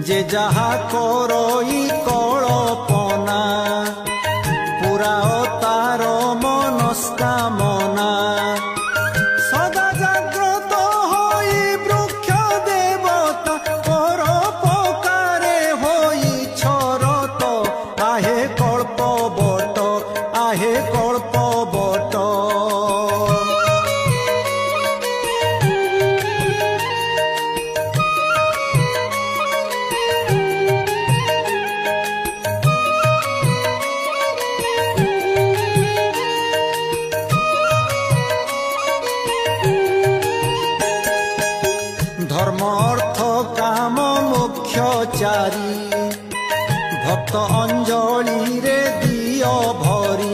যে যাহা করই কল্পনা পুরাও তার মনস্কামনা সদা জাগ্রত হই বৃক্ষ দেবতা পরোপকারে হই ছরত আহে কল্পবট আহে কল্পবট धर्म अर्थ काम मोक्ष चारी भक्त अंजलि रे दियो भरी